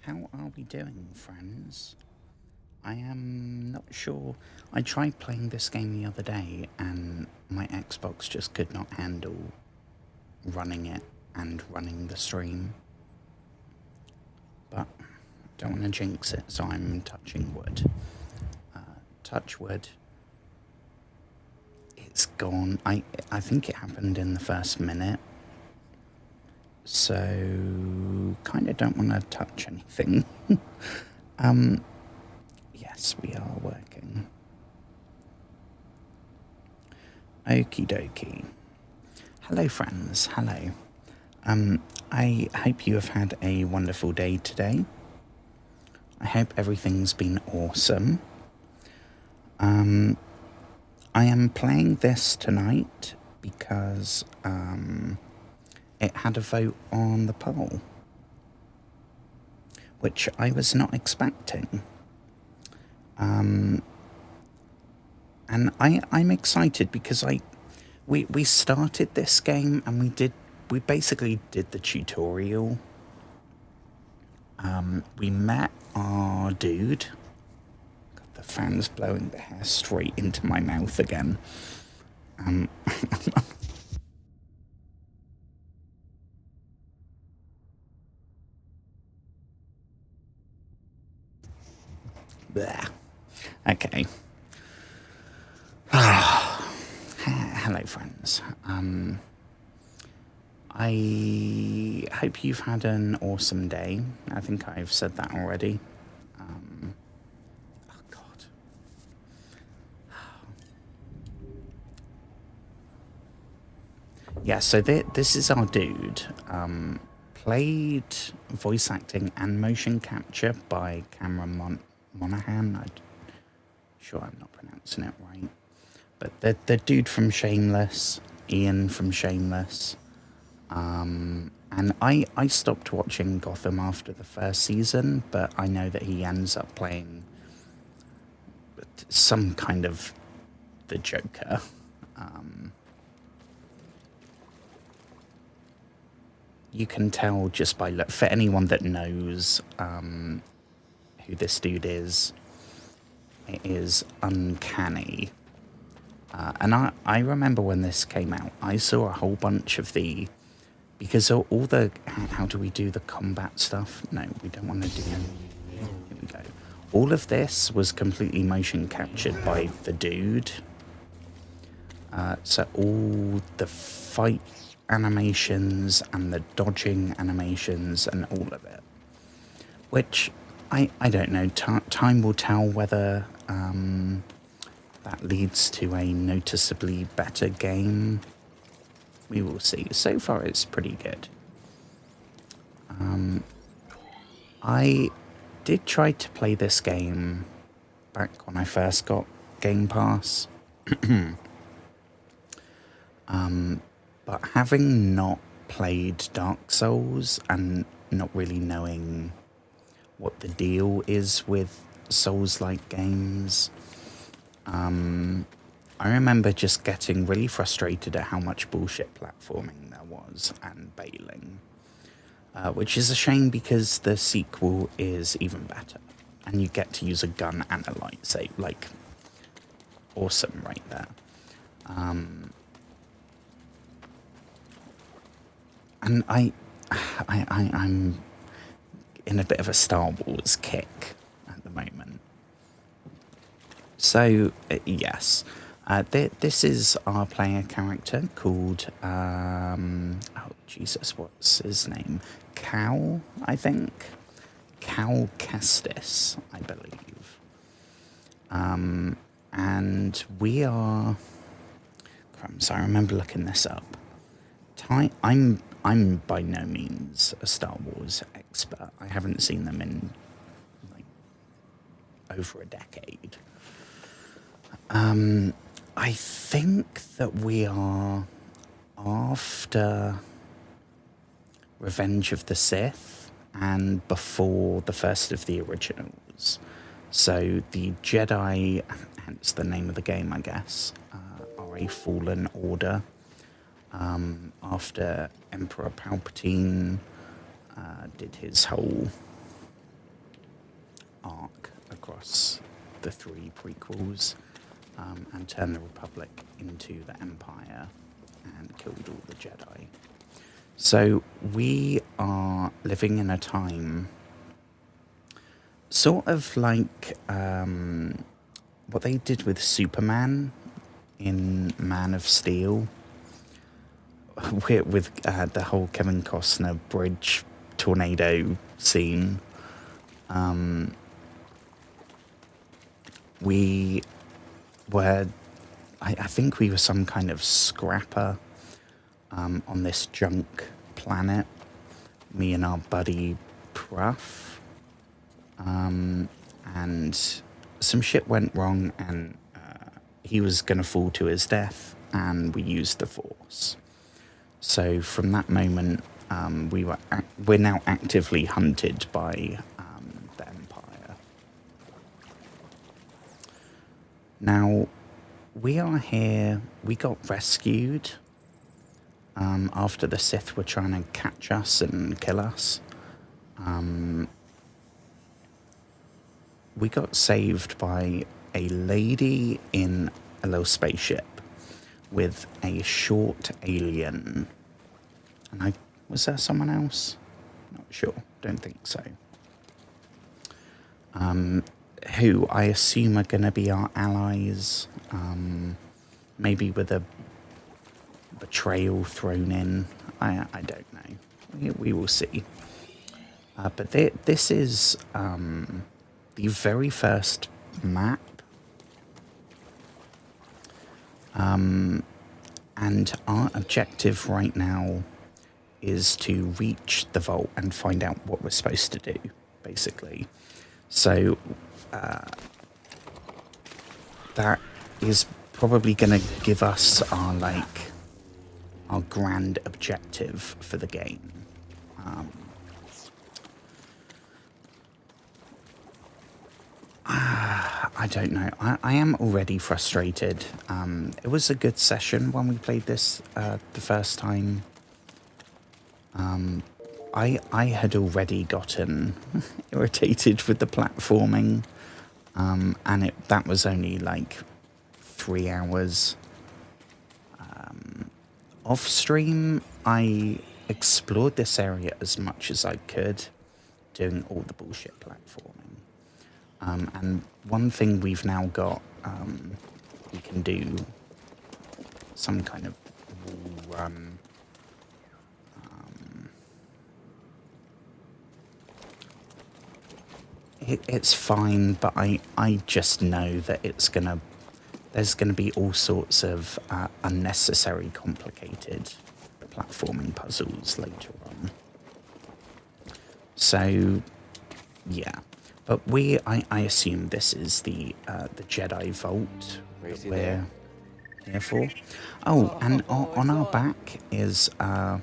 How are we doing, friends? I am not sure. I tried playing this game the other day and my Xbox just could not handle running it and running the stream. But I don't want to jinx it, so I'm touching wood. Touch wood. It's gone. I think it happened in the first minute. So, kind of don't want to touch anything. Yes, we are working. Okie dokie. Hello, friends. Hello. I hope you have had a wonderful day today. I hope everything's been awesome. I am playing this tonight because it had a vote on the poll, which I was not expecting. And I'm excited because we started this game and we basically did the tutorial. We met our dude. God, the fan's blowing the hair straight into my mouth again. Blech. Okay. Hello, friends. I hope you've had an awesome day. I think I've said that already. Oh, God. Yeah, so this is our dude. Played voice acting and motion capture by Cameron Monaghan. I'm sure I'm not pronouncing it right. But the dude from Shameless, Ian from Shameless. And I stopped watching Gotham after the first season, but I know that he ends up playing some kind of the Joker. You can tell just by look, for anyone that knows who this dude is, it is uncanny. And I remember when this came out, I saw a whole bunch of because all the, how do we do the combat stuff? No, we don't want to do that. Here we go. All of this was completely motion captured by the dude. So all the fight animations and the dodging animations and all of it. Which, I don't know, time will tell whether that leads to a noticeably better game. We will see. So far, it's pretty good. I did try to play this game back when I first got gamepass. But having not played Dark Souls and not really knowing what the deal is with Souls-like games, I remember just getting really frustrated at how much bullshit platforming there was and bailing. Which is a shame because the sequel is even better. And you get to use a gun and a lightsaber. Like, awesome right there. And I'm in a bit of a Star Wars kick at the moment. So, yes. This is our player character called, oh Jesus, what's his name? Cal, I think? Cal Kestis, I believe. And we are, crumbs, I remember looking this up. I'm by no means a Star Wars expert. I haven't seen them in, like, over a decade. I think that we are after Revenge of the Sith and before the first of the originals. So the Jedi, hence the name of the game, I guess, are a fallen order. After Emperor Palpatine did his whole arc across the 3 prequels, and turned the Republic into the Empire and killed all the Jedi. So we are living in a time sort of like what they did with Superman in Man of Steel, with the whole Kevin Costner bridge tornado scene. We were, I think we were some kind of scrapper on this junk planet, me and our buddy Pruff. And some shit went wrong, and he was going to fall to his death, and we used the Force. So from that moment, we're now actively hunted by the Empire. Now, we are here. We got rescued after the Sith were trying to catch us and kill us. We got saved by a lady in a little spaceship with a short alien. And was there someone else? Not sure. Don't think so. Who I assume are going to be our allies. Maybe with a betrayal thrown in. I don't know. We will see. But this is the very first map. And our objective right now is to reach the vault and find out what we're supposed to do, basically. So that is probably going to give us our grand objective for the game. I don't know. I am already frustrated. It was a good session when we played this the first time. I had already gotten irritated with the platforming, and that was only like 3 hours. Off stream, I explored this area as much as I could, doing all the bullshit platforming. And one thing we've now got, we can do some kind of wall run. It's fine, but I just know that there's gonna be all sorts of unnecessary, complicated platforming puzzles later on. So, yeah. But I assume this is the Jedi Vault that we're here for. Oh, and on our back is a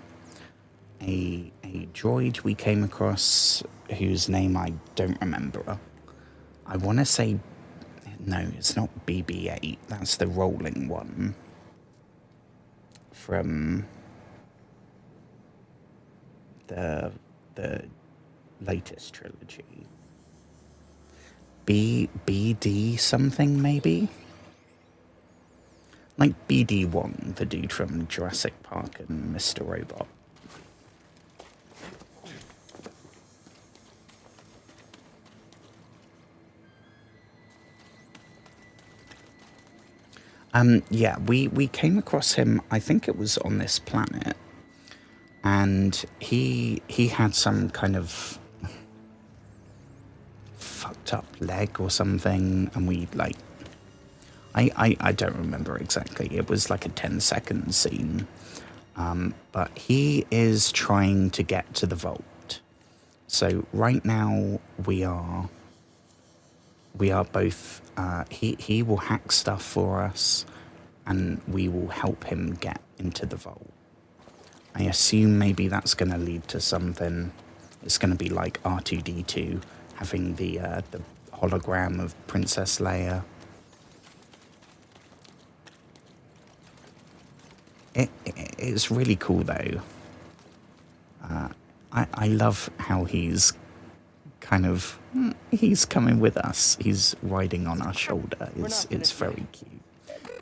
droid we came across whose name I don't remember. I want to say, no, it's not BB-8. That's the rolling one from the latest trilogy. BD something, maybe? Like BD Wong, the dude from Jurassic Park and Mr. Robot. Yeah, we came across him, I think it was on this planet, and he had some kind of fucked up leg or something, and we I don't remember exactly. It was like a 10-second scene. But he is trying to get to the vault. So right now we are both, he will hack stuff for us, and we will help him get into the vault. I assume maybe that's going to lead to something. It's going to be like R2-D2 having the hologram of Princess Leia. It's really cool though. I love how he's kind of, he's coming with us. He's riding on our shoulder. It's very cute.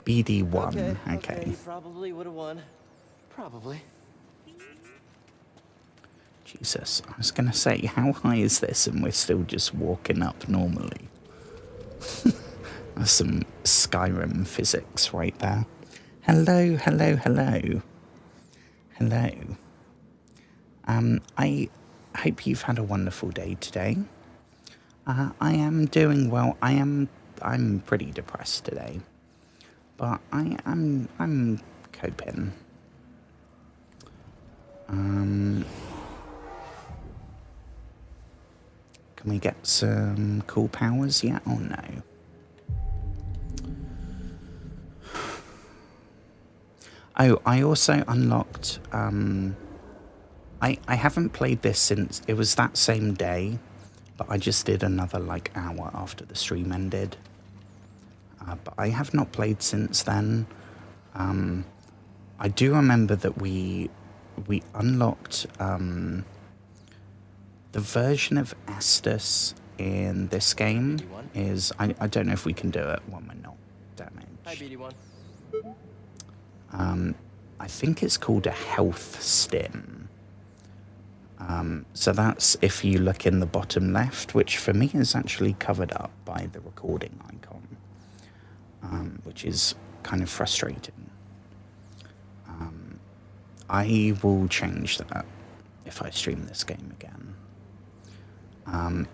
BD1, okay. You probably would have won. Probably. Jesus, I was going to say, how high is this and we're still just walking up normally? That's some Skyrim physics right there. Hello, hello, hello. Hello. I hope you've had a wonderful day today. I am doing well. I'm pretty depressed today, but I'm coping. Can we get some cool powers yet or no? Oh, I also unlocked, I haven't played this since, it was that same day, but I just did another, like, hour after the stream ended. But I have not played since then. I do remember that we unlocked, the version of Estus in this game is, I don't know if we can do it when we're not damaged. Hi, BD1. I think it's called a health stim. So that's if you look in the bottom left, which for me is actually covered up by the recording icon, which is kind of frustrating. I will change that if I stream this game again.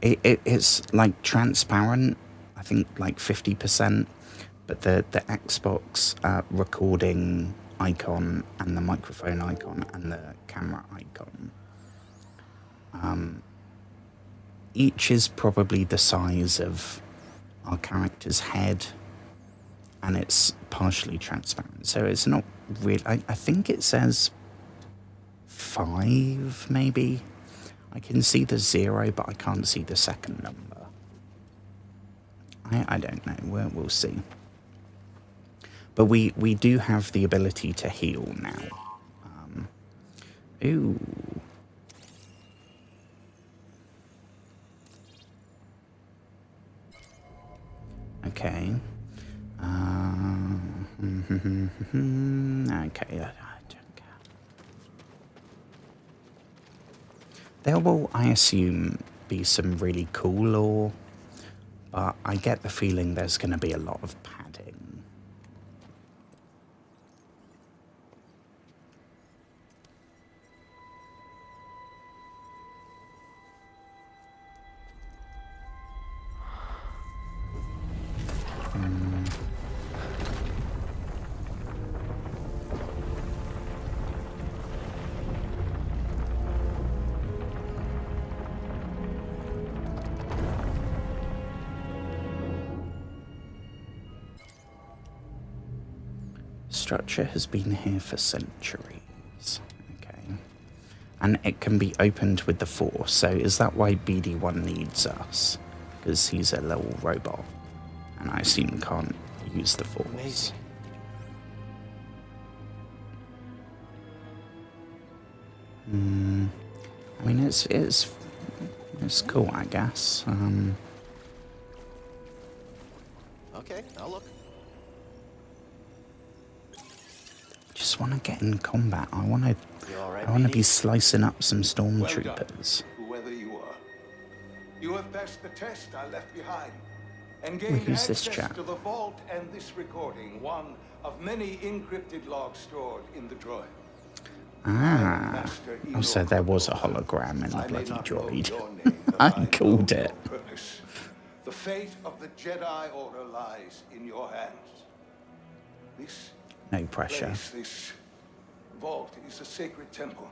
It's like transparent, I think like 50%, but the Xbox recording icon and the microphone icon and the camera icon, each is probably the size of our character's head, and it's partially transparent, so it's not really, I think it says 5 maybe. I can see the 0, but I can't see the second number. I don't know, we'll see. But we do have the ability to heal now. Ooh. Okay. Okay, I don't care. There will, I assume, be some really cool lore, but I get the feeling there's going to be a lot of padding. Structure has been here for centuries. Okay. And it can be opened with the Force. So is that why BD1 needs us? Because he's a little robot. And I assume can't use the Force. Amazing. I mean, it's cool, I guess. Okay, I'll look. Just want to get in combat. I want right, to BD? be slicing up some stormtroopers. Whoever you are. You have passed the test I left behind and Who's gained this access chap? to the vault and this recording, one of many encrypted logs stored in the droid. Ah. Oh, so there was a hologram in the bloody droid. I called it. Purpose. The fate of the Jedi Order lies in your hands. This No pressure. place, this vault, is a sacred temple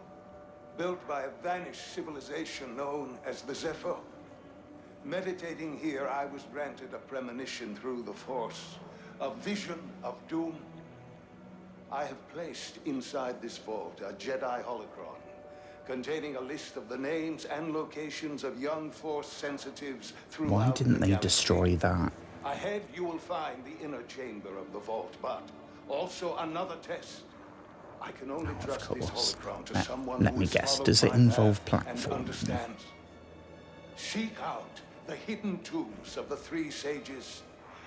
built by a vanished civilization known as the Zephyr. Meditating here, I was granted a premonition through the Force, a vision of doom. I have placed inside this vault a Jedi holocron containing a list of the names and locations of young Force sensitives throughout Why didn't the they galaxy. destroy that? Ahead, you will find the inner chamber of the vault, but also another test. I can only trust this course. holocron to someone Let who me has guess, followed does it my involve path and platform? understands. Seek out the hidden tombs of the three sages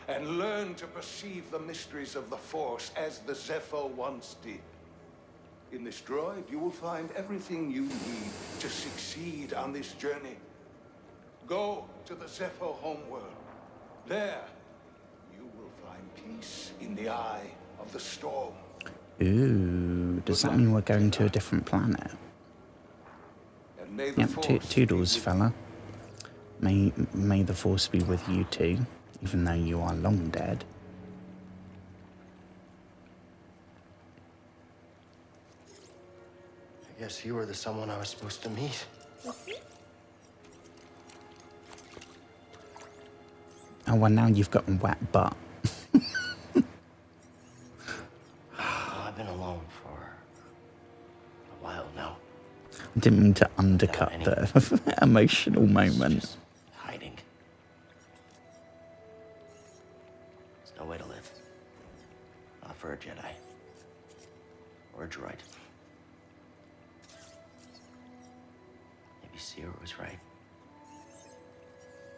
and learn to perceive the mysteries of the Force as the Zephyr once did. In this droid, you will find everything you need to succeed on this journey. Go to the Zephyr homeworld. There, you will find peace in the eye of the storm. Ooh, does that mean we're going to a different planet? Yep, toodles, fella. May the Force be with you too, even though you are long dead. I guess you were the someone I was supposed to meet. Oh, well, now you've got a wet butt. Well, I've been alone for a while now. I didn't mean to undercut the emotional moment. Just hiding. There's no way to live. Not for a Jedi. Or a droid. Maybe Seer was right.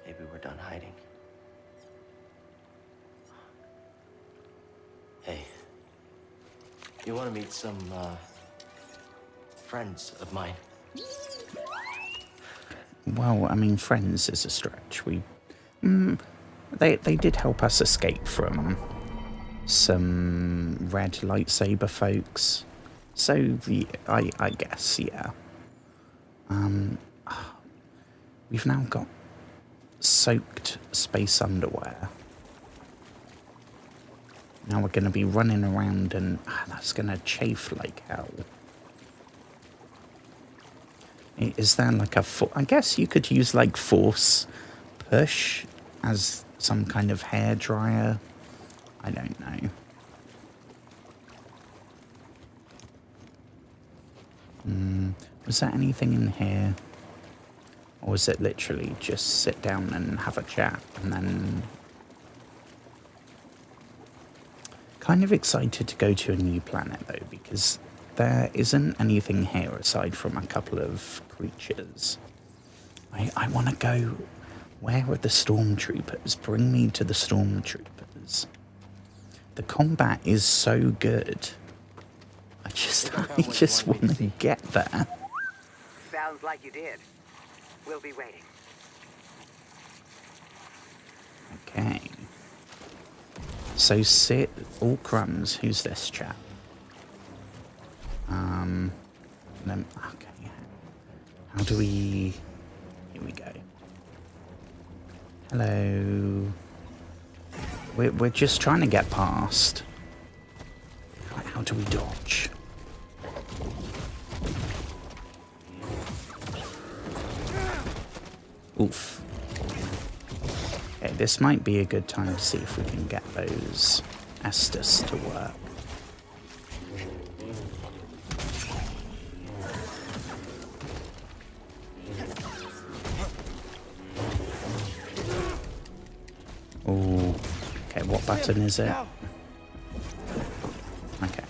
Maybe we're done hiding. Hey. You want to meet some, friends of mine? Well, I mean, friends is a stretch. They did help us escape from some red lightsaber folks. So, I guess, yeah. We've now got soaked space underwear. Now we're going to be running around and that's going to chafe like hell. Is there like a... I guess you could use like Force Push as some kind of hair dryer. I don't know. Was there anything in here? Or was it literally just sit down and have a chat and then... Kind of excited to go to a new planet though, because there isn't anything here aside from a couple of creatures. I want to go... Where are the stormtroopers? Bring me to the stormtroopers. The combat is so good. I just want to get there. Sounds like you did. We'll be waiting. Okay. So sit... All crumbs. Who's this chap? Okay. How do we... Here we go. Hello. We're just trying to get past. How do we dodge? Oof. Okay, this might be a good time to see if we can get those Estus to work. Oh, okay, what button is it? Okay.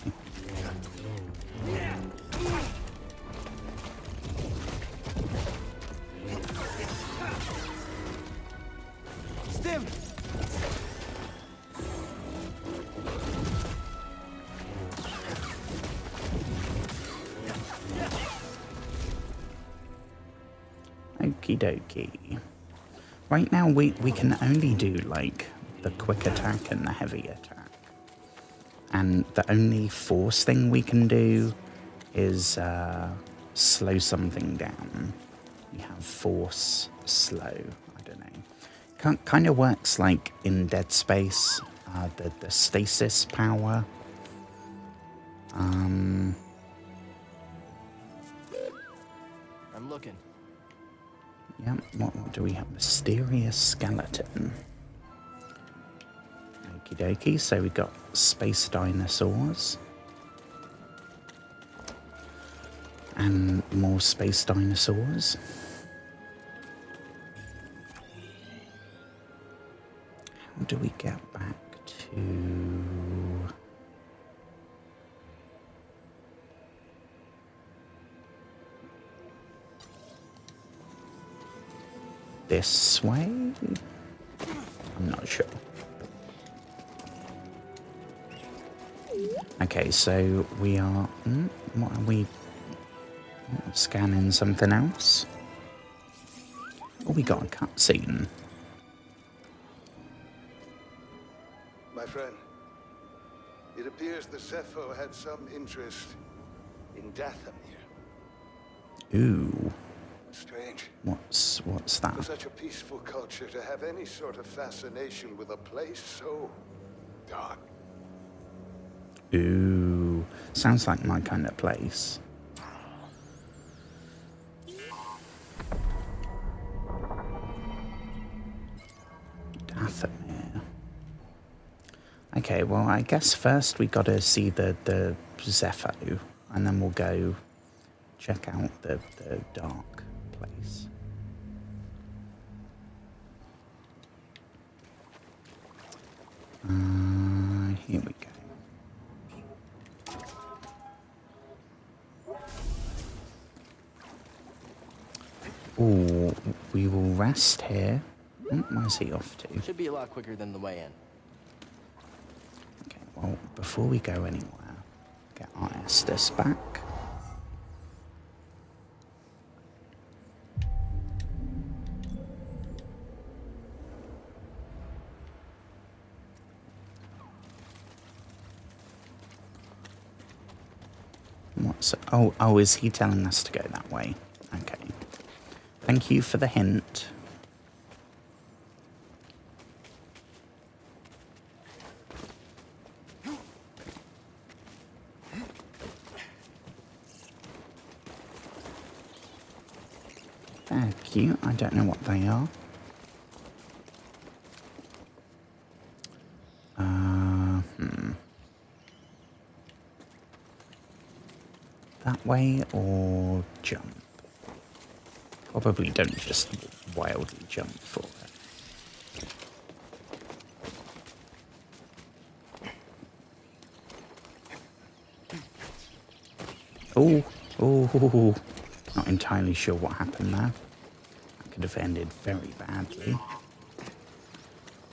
Stim! Okie dokie. Right now we can only do like the quick attack and the heavy attack. And the only force thing we can do is slow something down. We have force slow. I don't know. Kind of works like in Dead Space, the stasis power. I'm looking. Yeah, what do we have? Mysterious skeleton. Okie dokie, so we got space dinosaurs. And more space dinosaurs. How do we get back to... this way? I'm not sure. Okay, so we are... what are we... scanning something else? Oh, we got a cutscene. My friend, it appears the Zepho had some interest in Dathomir. Ooh, Strange. what's For that? such a peaceful culture to have any sort of fascination with a place so dark. Ooh, sounds like my kind of place. Dathomir. Okay, well, I guess first we gotta see the Zepho, and then we'll go check out the dark place. Here we go. Ooh, we will rest here. Where's he off to? Should be a lot quicker than the way in. Okay, well, before we go anywhere, get our Estes back. What's... Oh, is he telling us to go that way? Okay. Thank you for the hint. They're cute. I don't know what they are. That way or jump? Probably don't just wildly jump for it. Oh, not entirely sure what happened there. That could have ended very badly.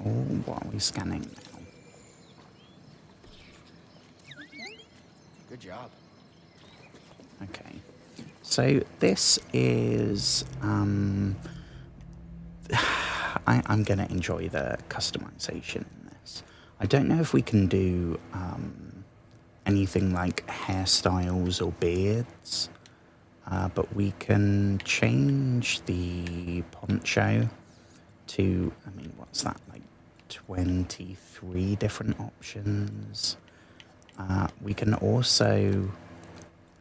Oh, what are we scanning now? Good job. Okay. So this is... I'm going to enjoy the customization in this. I don't know if we can do anything like hairstyles or beards, but we can change the poncho to, I mean, what's that, like 23 different options. We can also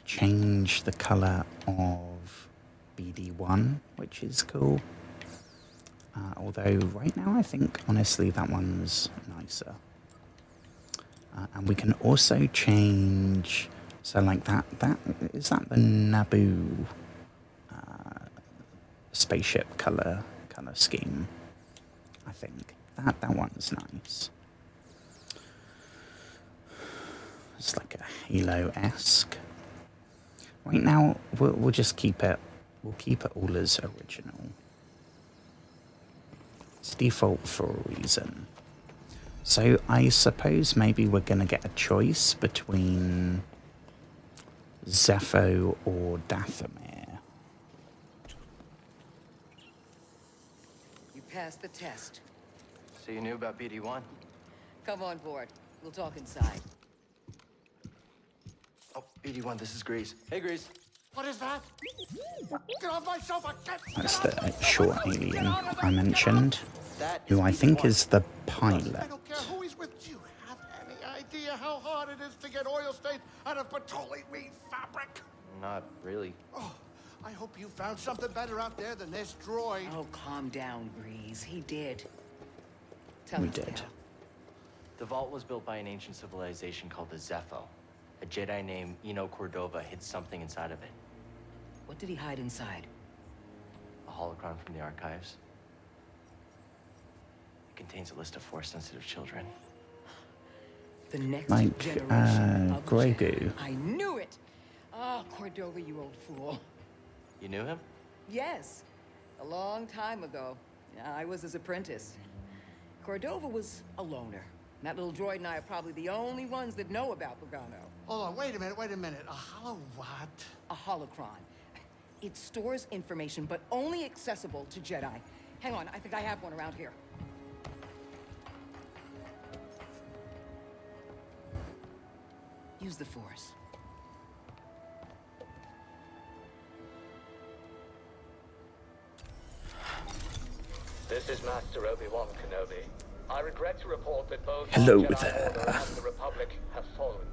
change the colour of BD1, which is cool. Although right now I think honestly that one's nicer. And we can also change, so like that is that the Naboo spaceship colour scheme. I think that one's nice. It's like a Halo-esque. Right now we'll just keep it. We'll keep it all as original. It's default for a reason. So I suppose maybe we're going to get a choice between Zepho or Dathomir. You passed the test. So you knew about BD1? Come on board. We'll talk inside. Oh, BD1, this is Grease. Hey, Grease. What is that? Get off my sofa! That's the short alien I mentioned, who I think is the pilot. I don't care who he's with. Do you have any idea how hard it is to get oil stains out of petroleum fabric? Not really. Oh, I hope you found something better out there than this droid. Oh, calm down, Breeze. He did. Tell We us did. now. The vault was built by an ancient civilization called the Zepho. A Jedi named Eno Cordova hid something inside of it. What did he hide inside? A holocron from the archives. It contains a list of Force-sensitive children. The next Like, generation of Grogu. Jedi. I knew it! Oh, Cordova, you old fool. You knew him? Yes. A long time ago. Yeah, I was his apprentice. Cordova was a loner. That little droid and I are probably the only ones that know about Pagano. Hold on, wait a minute. A hollow what? A holocron. It stores information, but only accessible to Jedi. Hang on, I think I have one around here. Use the Force. This is Master Obi-Wan Kenobi. I regret to report that both Hello the Jedi there. Order and the Republic have fallen.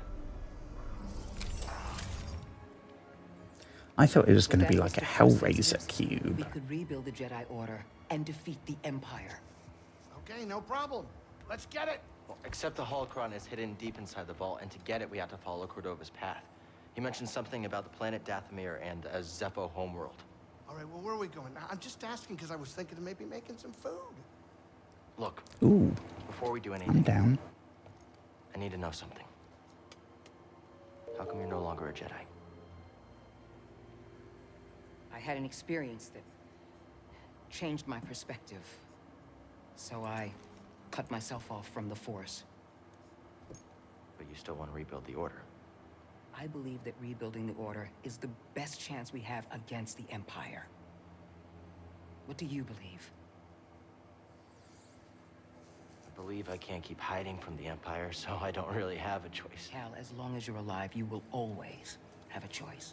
I thought it was going to That be was like a the process, Hellraiser yes. cube. We could rebuild the Jedi Order and defeat the Empire. Okay, no problem. Let's get it. Well, except the holocron is hidden deep inside the vault, and to get it, we have to follow Cordova's path. He mentioned something about the planet Dathomir and a Zepho homeworld. All right, well, where are we going? I'm just asking because I was thinking of maybe making some food. Look, Ooh, before we do I'm anything, down. I need to know something. How come you're no longer a Jedi? I had an experience that changed my perspective. So I cut myself off from the Force. But you still want to rebuild the Order. I believe that rebuilding the Order is the best chance we have against the Empire. What do you believe? I believe I can't keep hiding from the Empire, so I don't really have a choice. Cal, as long as you're alive, you will always have a choice.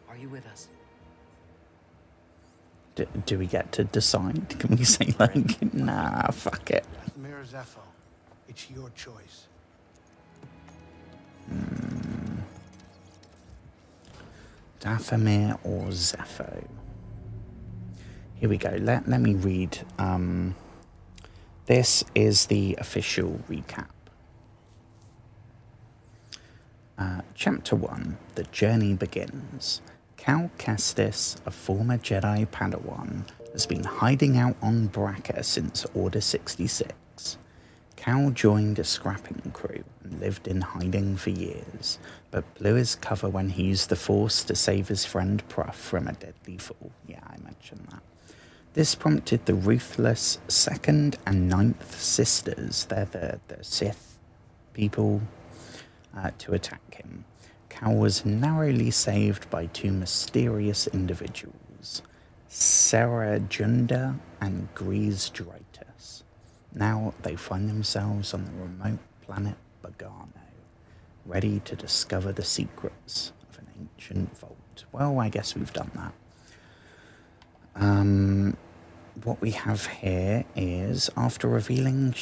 Are you with us? Do we get to decide? Can we say like, nah, fuck it? Dathomir or Zepho? It's your choice. Dathomir or Zepho? Here we go. Let me read. This is the official recap. Chapter 1. The journey begins. Cal Kestis, a former Jedi Padawan, has been hiding out on Braca since Order 66. Cal joined a scrapping crew and lived in hiding for years, but blew his cover when he used the Force to save his friend Pruff from a deadly fall. Yeah, I mentioned that. This prompted the ruthless 2nd and 9th Sisters, they're the Sith people, to attack him. Cal was narrowly saved by two mysterious individuals, Sarah Junda and Grease Dritus. Now they find themselves on the remote planet Bogano, ready to discover the secrets of an ancient vault. Well, I guess we've done that. What we have here is, after revealing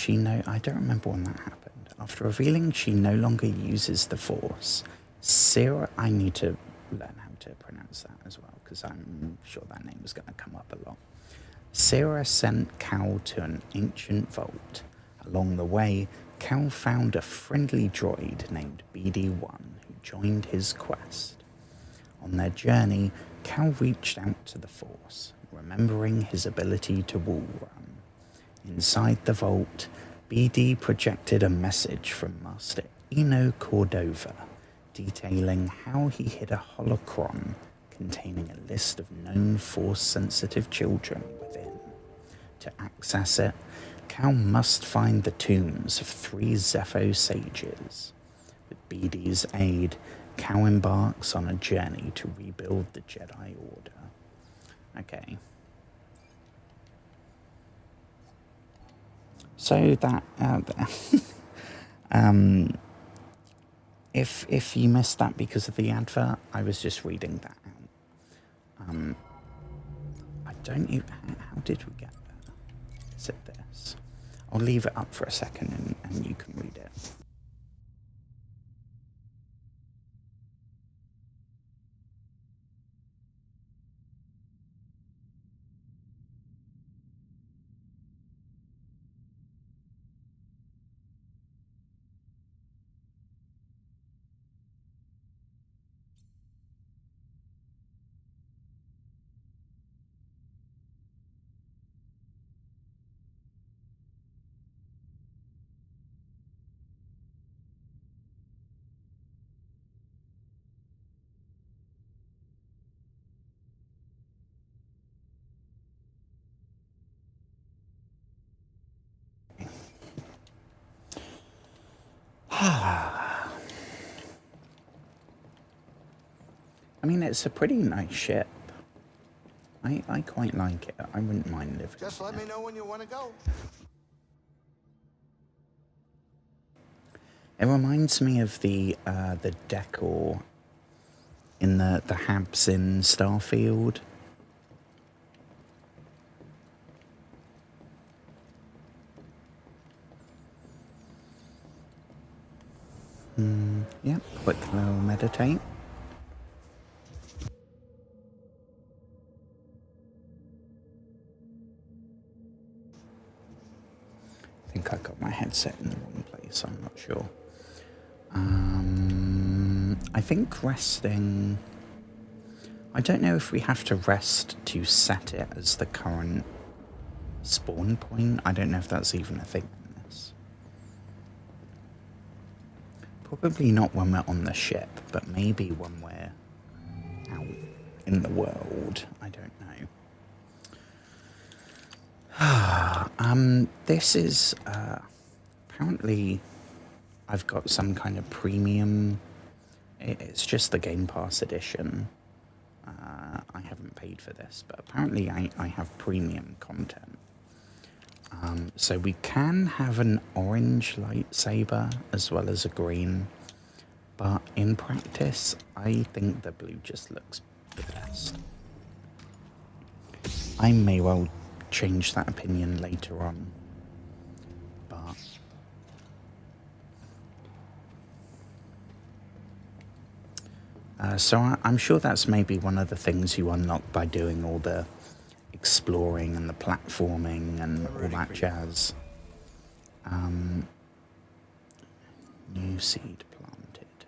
I don't remember when that happened. After revealing she no longer uses the Force, Sarah, I need to learn how to pronounce that as well, because I'm sure that name is going to come up a lot. Sarah sent Cal to an ancient vault. Along the way, Cal found a friendly droid named BD-1 who joined his quest. On their journey, Cal reached out to the Force, remembering his ability to wall run. Inside the vault, BD projected a message from Master Eno Cordova, detailing how he hid a holocron containing a list of known Force-sensitive children within. To access it, Cal must find the tombs of 3 Zepho sages. With BD's aid, Cal embarks on a journey to rebuild the Jedi Order. Okay. So that if you missed that because of the advert, I was just reading that out. I don't even, how did we get there? Is it this? I'll leave it up for a second and you can read it. I mean, it's a pretty nice ship. I quite like it. I wouldn't mind living. Just let me know when you want to go. It reminds me of the decor in the Habs in Starfield. Yep, quick little meditate. I think I got my headset in the wrong place, I'm not sure. I think resting... I don't know if we have to rest to set it as the current spawn point. I don't know if that's even a thing in this. Probably not when we're on the ship, but maybe when we're out in the world. I don't know. This is... apparently, I've got some kind of premium... It's just the Game Pass edition. I haven't paid for this, but apparently I have premium content. So we can have an orange lightsaber as well as a green, but in practice, I think the blue just looks the best. I may well change that opinion later on, but... so I'm sure that's maybe one of the things you unlock by doing all the exploring and the platforming and all that jazz. New seed planted.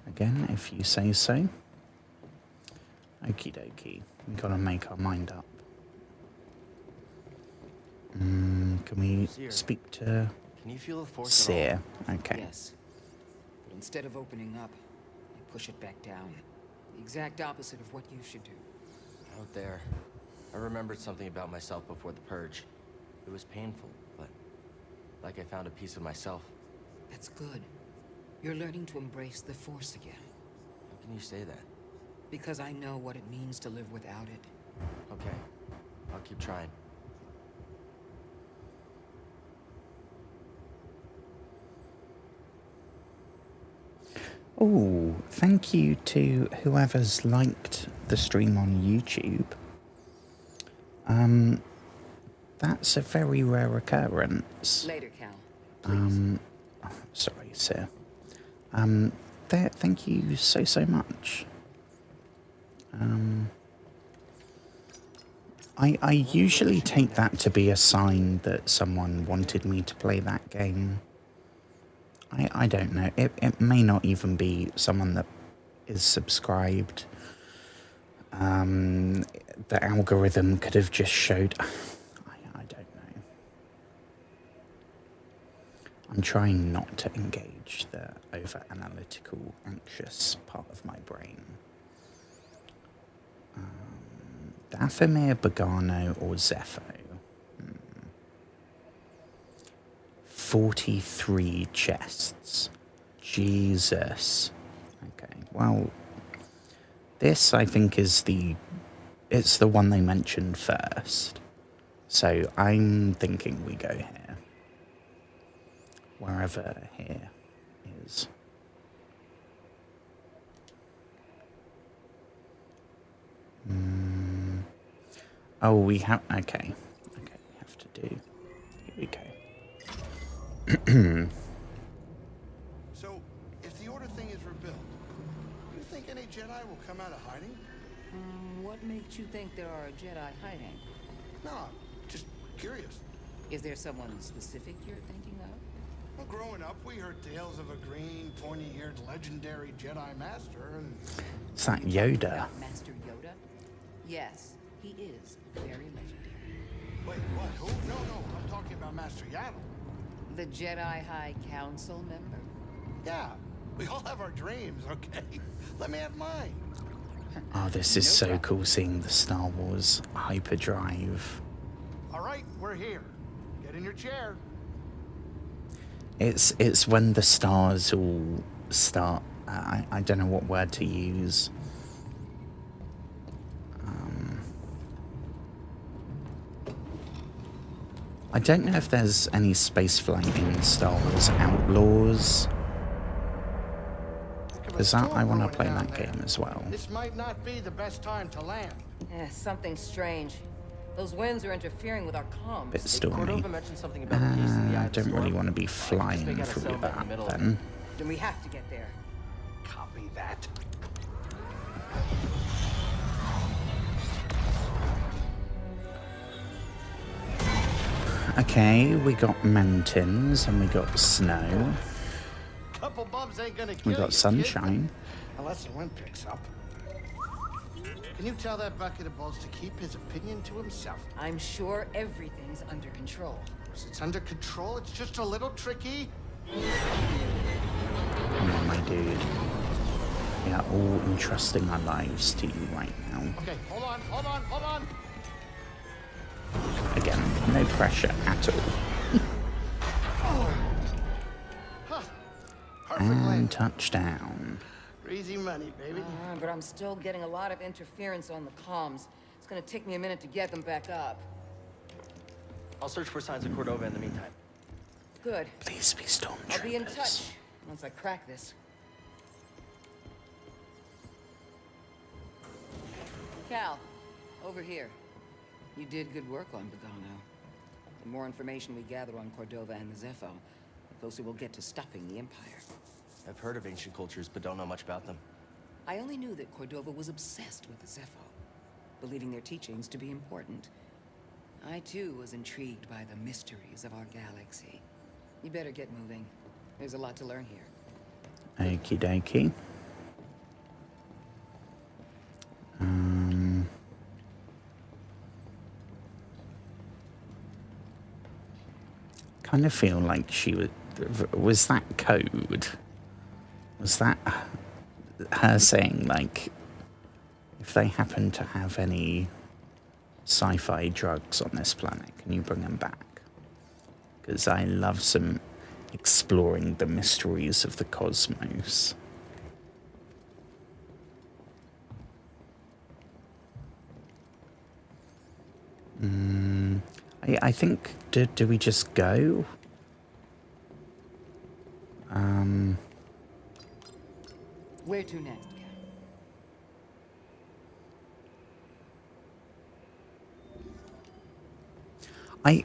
Again, if you say so. Okie dokie. We gotta make our mind up. Can we speak to Can you feel the force? Seer? Okay. Yes. But instead of opening up, I push it back down. The exact opposite of what you should do. Out there, I remembered something about myself before the purge. It was painful, but like I found a piece of myself. That's good. You're learning to embrace the Force again. How can you say that? Because I know what it means to live without it. Okay, I'll keep trying. Oh, thank you to whoever's liked the stream on YouTube. That's a very rare occurrence. Later, Cal. Please. Oh, sorry, sir. Thank you so much. I usually take that to be a sign that someone wanted me to play that game. I don't know. It may not even be someone that is subscribed. The algorithm could have just showed... I don't know. I'm trying not to engage the over-analytical, anxious part of my brain. Dathomir, Bogano, or Zepho? 43 chests. Jesus. Okay, well, this I think is it's the one they mentioned first. So I'm thinking we go here. Wherever here is. Oh, we have... Okay, we have to do... Here we go. So, if the Order thing is rebuilt, do you think any Jedi will come out of hiding? What makes you think there are Jedi hiding? No, just curious. Is there someone specific you're thinking of? Well, growing up, we heard tales of a green, pointy-eared, legendary Jedi Master, and... It's that Yoda. About Master Yoda? Yes, he is very legendary. Wait, what? Who? No, I'm talking about Master Yaddle. The Jedi High Council member? Yeah, we all have our dreams, okay? Let me have mine. Oh, this is so cool seeing the Star Wars hyperdrive. All right, we're here. Get in your chair. It's when the stars all start. I don't know what word to use. I don't know if there's any spaceflight in Star Wars Outlaws. Because I want to play that game as well. This might not be the best time to land. Something strange. Those winds are interfering with our comms. Bit stormy. Cordova mentioned something about a piece in the eye I of the don't really storm. want to be I guess flying they got a through settlement in the that middle of then. Then we have to get there. Copy that. Okay, we got mountains and we got snow. Couple bumps ain't gonna kill We got you, sunshine. kid. Unless the wind picks up. Can you tell that bucket of balls to keep his opinion to himself? I'm sure everything's under control. Of course, it's under control. It's just a little tricky. Come on, my dude. We are all entrusting our lives to you right now. Okay, hold on. Again, no pressure at all. Perfect And land. touchdown. Easy money, baby. But I'm still getting a lot of interference on the comms. It's gonna take me a minute to get them back up. I'll search for signs of Cordova in the meantime. Good. Please be I'll be in stormtroopers. touch once I crack this. Cal, over here. You did good work on Bogano. The more information we gather on Cordova and the Zepho, the closer we'll get to stopping the Empire. I've heard of ancient cultures, but don't know much about them. I only knew that Cordova was obsessed with the Zepho, believing their teachings to be important. I, too, was intrigued by the mysteries of our galaxy. You better get moving. There's a lot to learn here. Okie dokie. Kind of feel like she was that code? Was that her saying, like, if they happen to have any sci-fi drugs on this planet, can you bring them back? Because I love some exploring the mysteries of the cosmos. I think, do we just go? Where to next, Cal?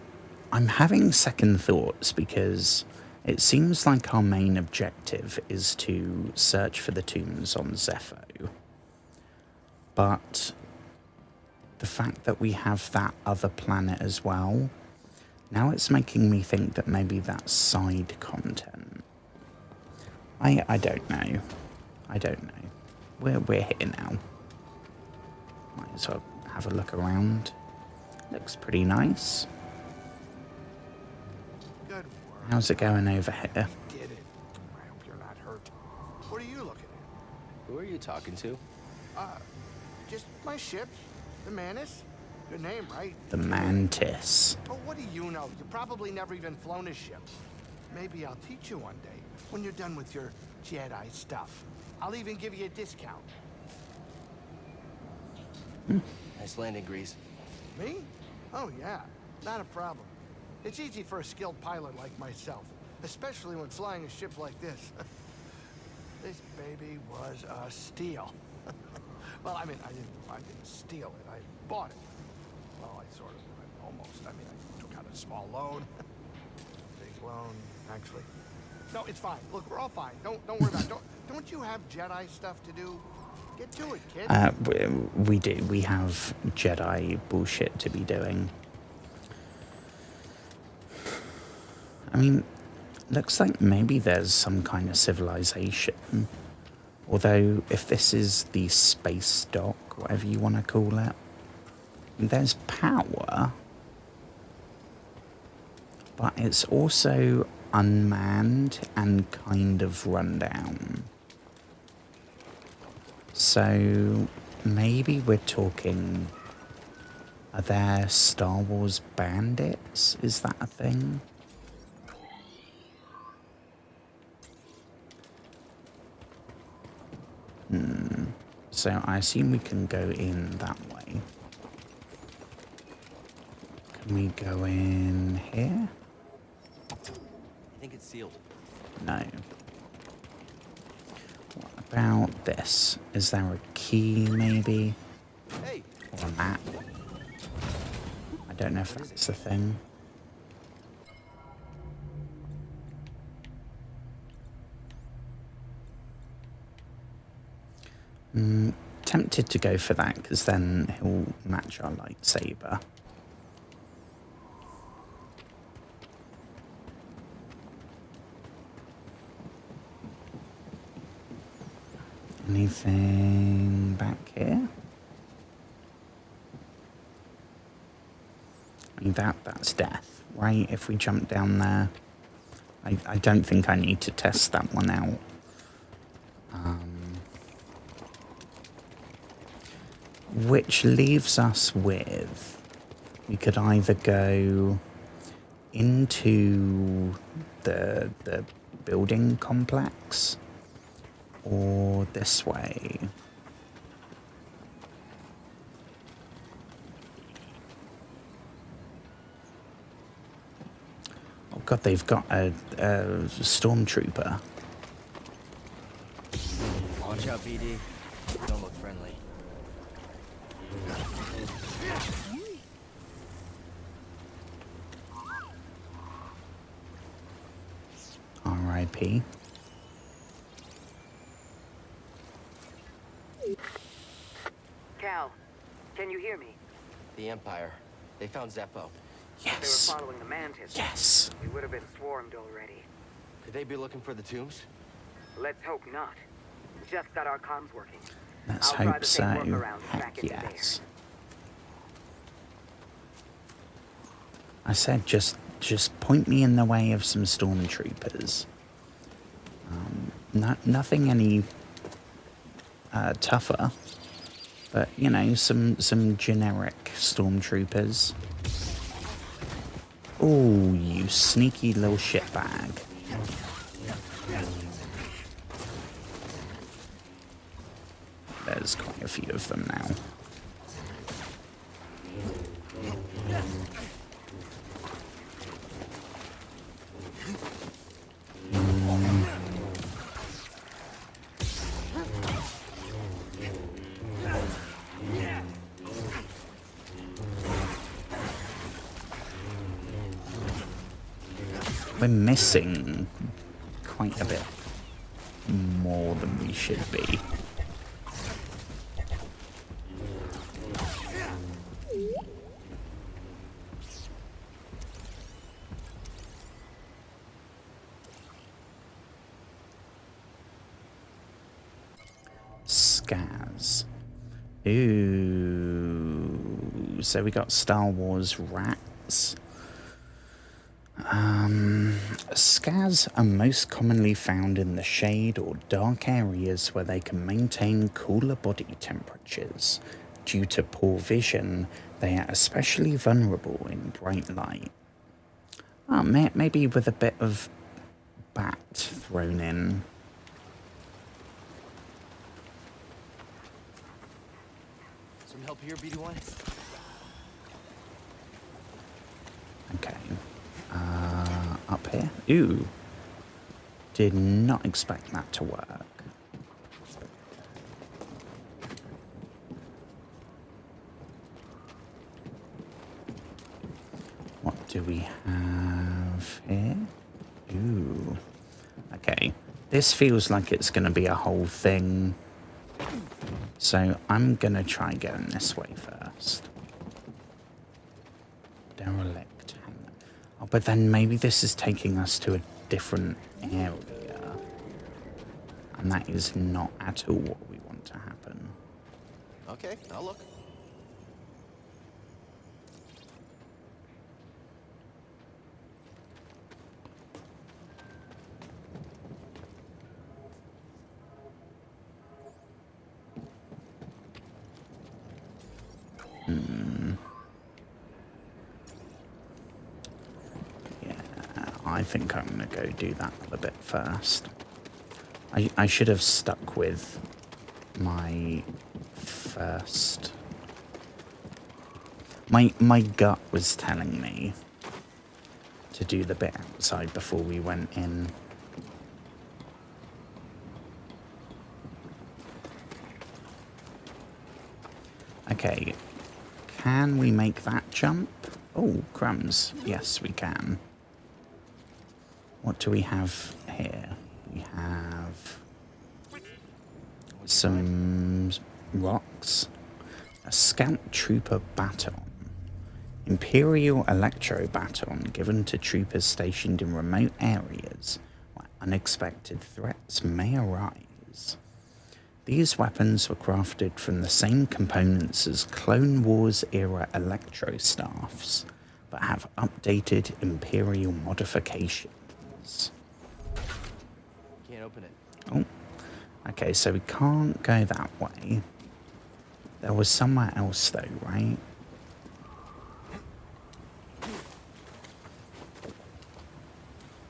I'm having second thoughts because it seems like our main objective is to search for the tombs on Zepho. But the fact that we have that other planet as well, now it's making me think that maybe that's side content. I don't know. I don't know. We're here now. Might as well have a look around. Looks pretty nice. Good work. How's it going over here? Did it. I hope you're not hurt. What are you looking at? Who are you talking to? Just my ship, the Mantis. Good name, right? The Mantis. Oh, what do you know? You probably never even flown a ship. Maybe I'll teach you one day when you're done with your Jedi stuff. I'll even give you a discount. Nice landing, Grease. Me? Oh, yeah. Not a problem. It's easy for a skilled pilot like myself, especially when flying a ship like this. This baby was a steal. Well, I mean, I didn't steal it. I bought it. Well, I sort of, almost. I mean, I took out a small loan. Big loan, actually. No, it's fine. Look, we're all fine. Don't worry about it. Don't you have Jedi stuff to do? Get to it, kid. We do. We have Jedi bullshit to be doing. I mean, looks like maybe there's some kind of civilization. Although, if this is the space dock, whatever you want to call it, there's power. But it's also unmanned and kind of run down. So, maybe we're talking... Are there Star Wars bandits? Is that a thing? So I assume we can go in that way. Can we go in here? I think it's sealed. No. What about this? Is there a key, maybe? Hey, Or a map? I don't know if that's the thing. Tempted to go for that, because then he'll match our lightsaber. Anything back here? I mean, that's death, right? If we jump down there. I don't think I need to test that one out. Which leaves us with... We could either go into the building complex or this way. Oh god, they've got a stormtrooper. watch out, BD. Don't look friendly. R.I.P. Cal, can you hear me? The Empire. They found Zeppo. They were Yes. following the mantis. Yes. We would have been swarmed already. Could they be looking for the tombs? Let's hope not. Just got our comms working. Let's I'll try hope the so. same workaround back Heck into there. yes. I said just point me in the way of some stormtroopers. Nothing any tougher, but you know, some generic stormtroopers. Oh, you sneaky little shitbag. There's quite a few of them now. We're missing quite a bit more than we should be. Scaz. Ooh. So we got Star Wars rats. Scaz are most commonly found in the shade or dark areas where they can maintain cooler body temperatures. Due to poor vision, they are especially vulnerable in bright light. Oh, maybe with a bit of bat thrown in. Some help here, BD1? Okay. Up here. Ooh. Did not expect that to work. What do we have here? Ooh. Okay. This feels like it's going to be a whole thing. So I'm going to try going this way first. Derelict. Oh, but then maybe this is taking us to a different area. And that is not at all what we want to happen. Okay, I'll look. I think I'm going to go do that a bit first. I should have stuck with my first. My gut was telling me to do the bit outside before we went in. Okay, can we make that jump? Oh, crumbs. Yes, we can. What do we have here? We have some rocks, a scout trooper baton, Imperial electro baton given to troopers stationed in remote areas where unexpected threats may arise. These weapons were crafted from the same components as Clone Wars era electro staffs, but have updated Imperial modifications. Can't open it. Oh, okay, so we can't go that way. There was somewhere else though, right?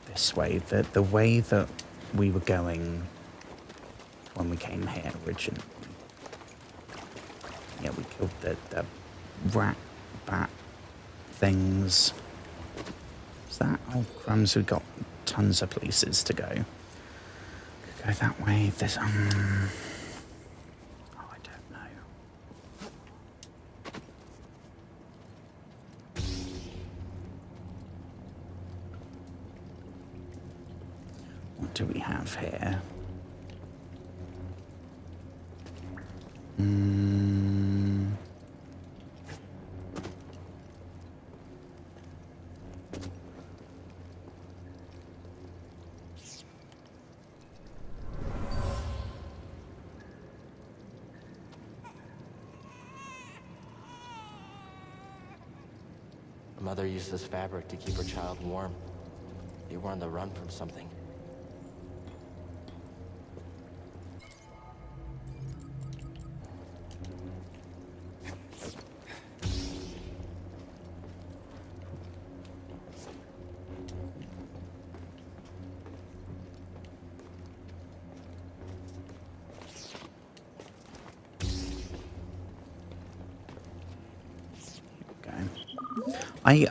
This way, the way that we were going when we came here originally. Yeah, we killed the rat bat things. Is that? Oh, crumbs, we've got tons of places to go. Could go that way. This, oh, I don't know. What do we have here? A mother used this fabric to keep her child warm. You were on the run from something.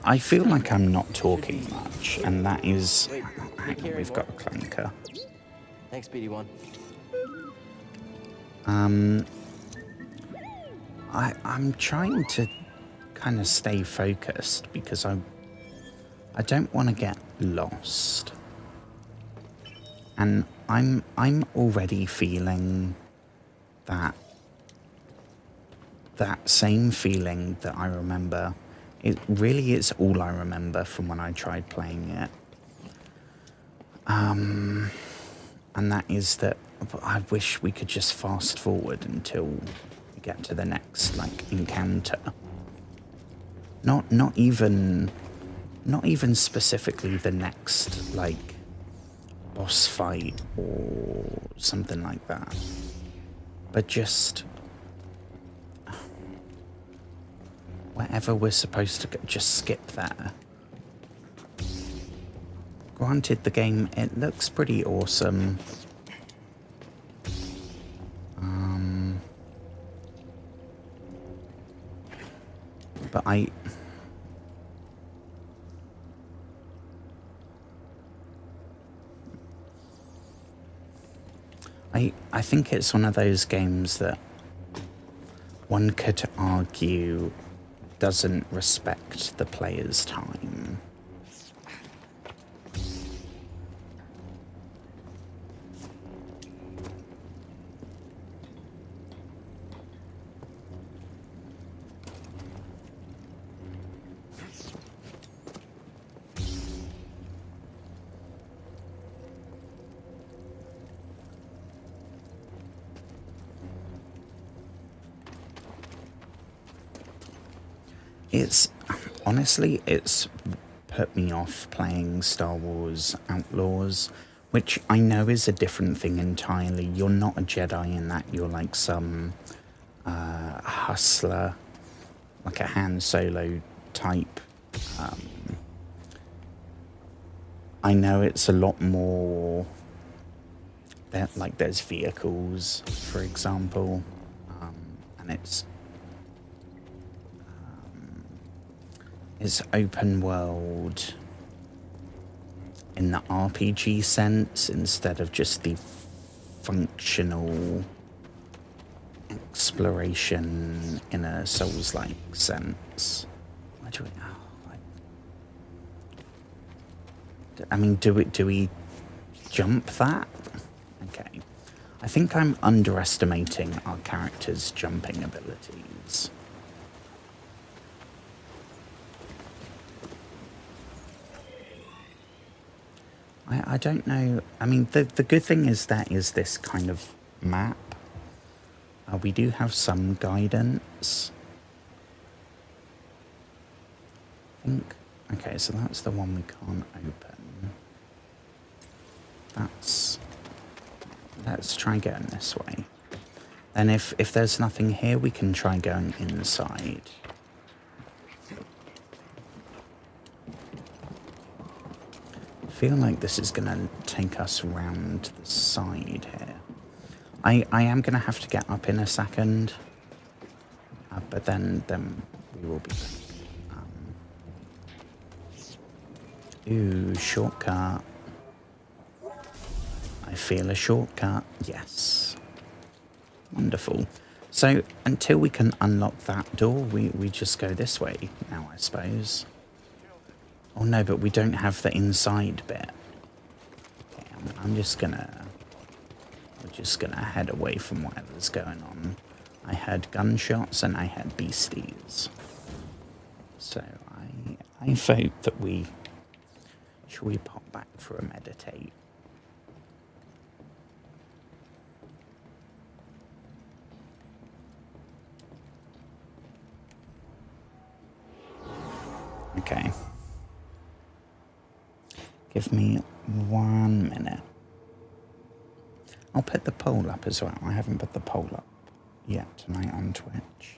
I feel like I'm not talking much, and that is... Hang on, we've got a clanker. Thanks, BD1. I'm trying to kind of stay focused because I don't want to get lost. And I'm already feeling that same feeling that I remember. It really is all I remember from when I tried playing it. And that is that I wish we could just fast forward until we get to the next, like, encounter. Not even specifically the next, like, boss fight or something like that. But just... wherever we're supposed to go, just skip there. Granted, the game, it looks pretty awesome. But I think it's one of those games that one could argue doesn't respect the player's time. Honestly, it's put me off playing Star Wars Outlaws, which I know is a different thing entirely. You're not a Jedi in that, you're like some hustler, like a Han Solo type. I know it's a lot more, like there's vehicles, for example, and it's open world in the RPG sense instead of just the functional exploration in a Souls-like sense. Why do we? I mean, do we jump that? Okay. I think I'm underestimating our character's jumping abilities. I don't know. I mean, the good thing is that is this kind of map. We do have some guidance. I think. Okay, so that's the one we can't open. Let's try going this way. And if there's nothing here, we can try going inside. I feel like this is going to take us around the side here. I am going to have to get up in a second. But then we will be... Ooh, shortcut. I feel a shortcut. Yes. Wonderful. So, until we can unlock that door, we just go this way now, I suppose. Oh no, but we don't have the inside bit. Okay, I'm just gonna... We're just gonna head away from whatever's going on. I heard gunshots and I heard beasties. So, I vote that we... Shall we pop back for a meditate? Okay. Give me 1 minute. I'll put the poll up as well. I haven't put the poll up yet tonight on Twitch.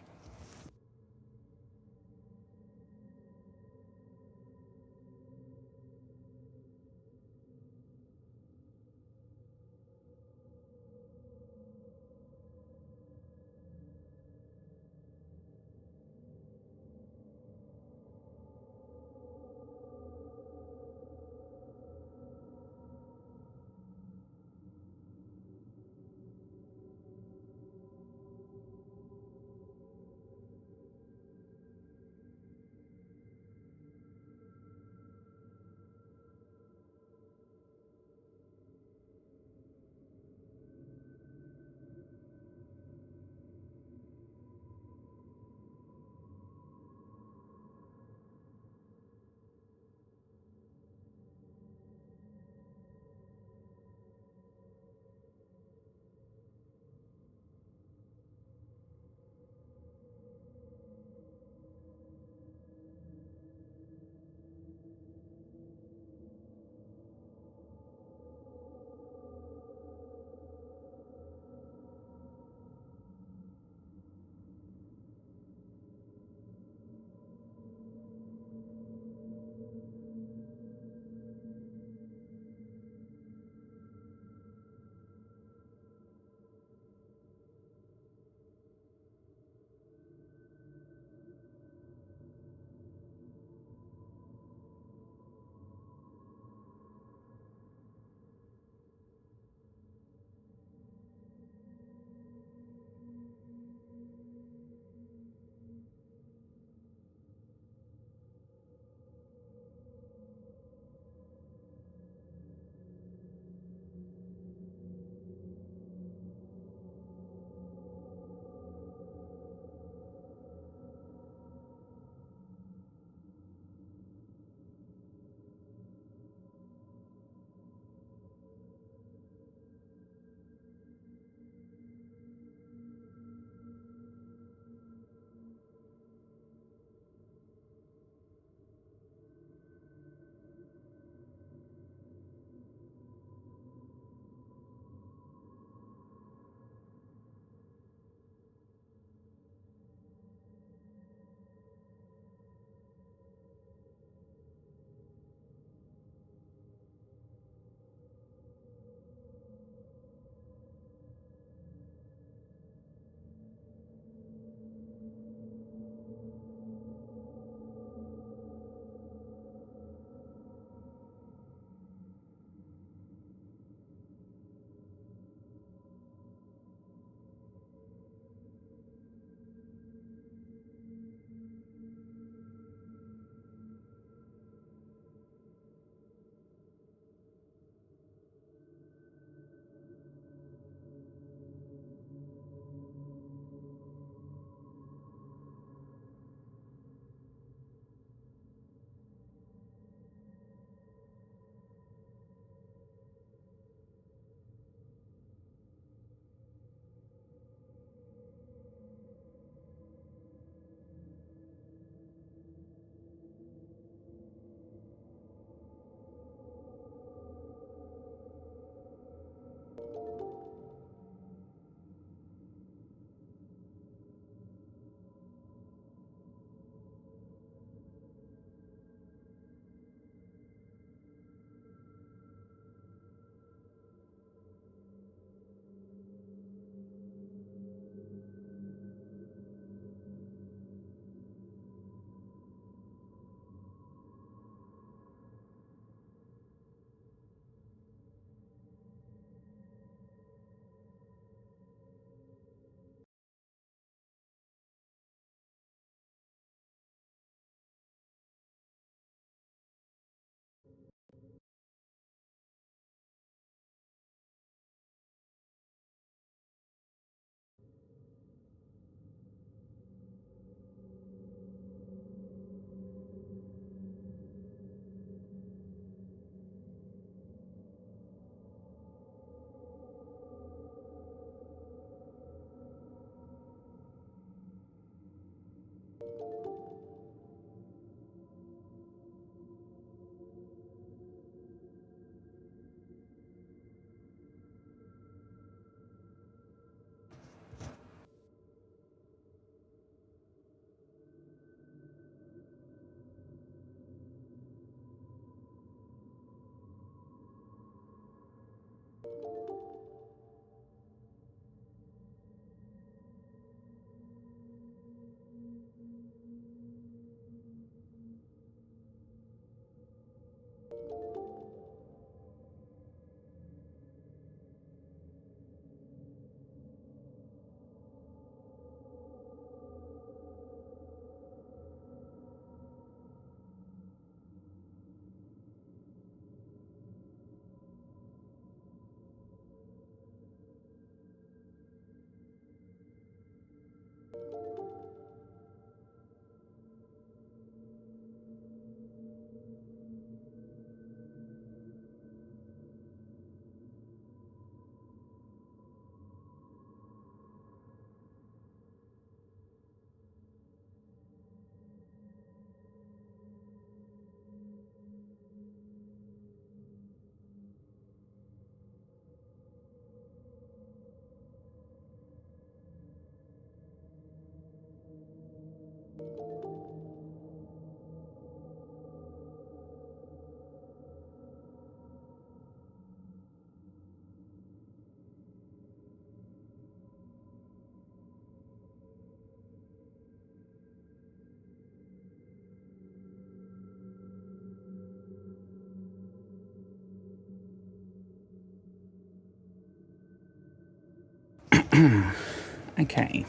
Okay.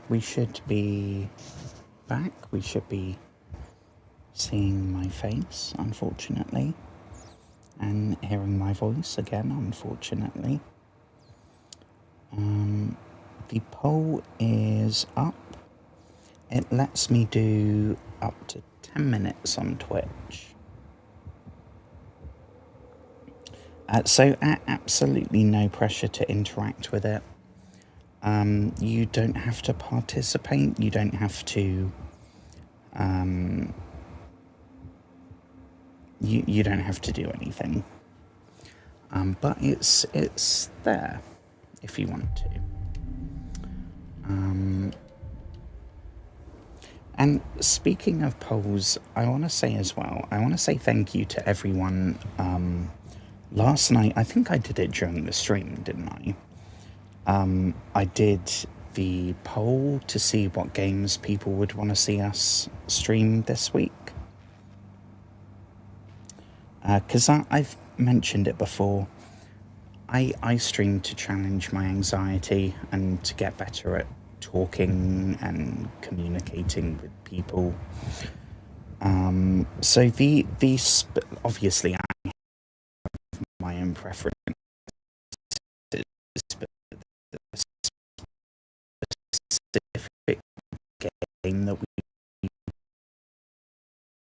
We should be back. We should be seeing my face, unfortunately, and hearing my voice again, unfortunately. The poll is up. It lets me do up to 10 minutes on Twitch. So absolutely no pressure to interact with it. You don't have to participate. You don't have to. You don't have to do anything. But it's there if you want to. And speaking of polls, I want to say as well, I want to say thank you to everyone. Last night, I think I did it during the stream, didn't I? I did the poll to see what games people would want to see us stream this week. Because I've mentioned it before. I stream to challenge my anxiety and to get better at talking and communicating with people. So obviously I have my own preferences, but the specific game that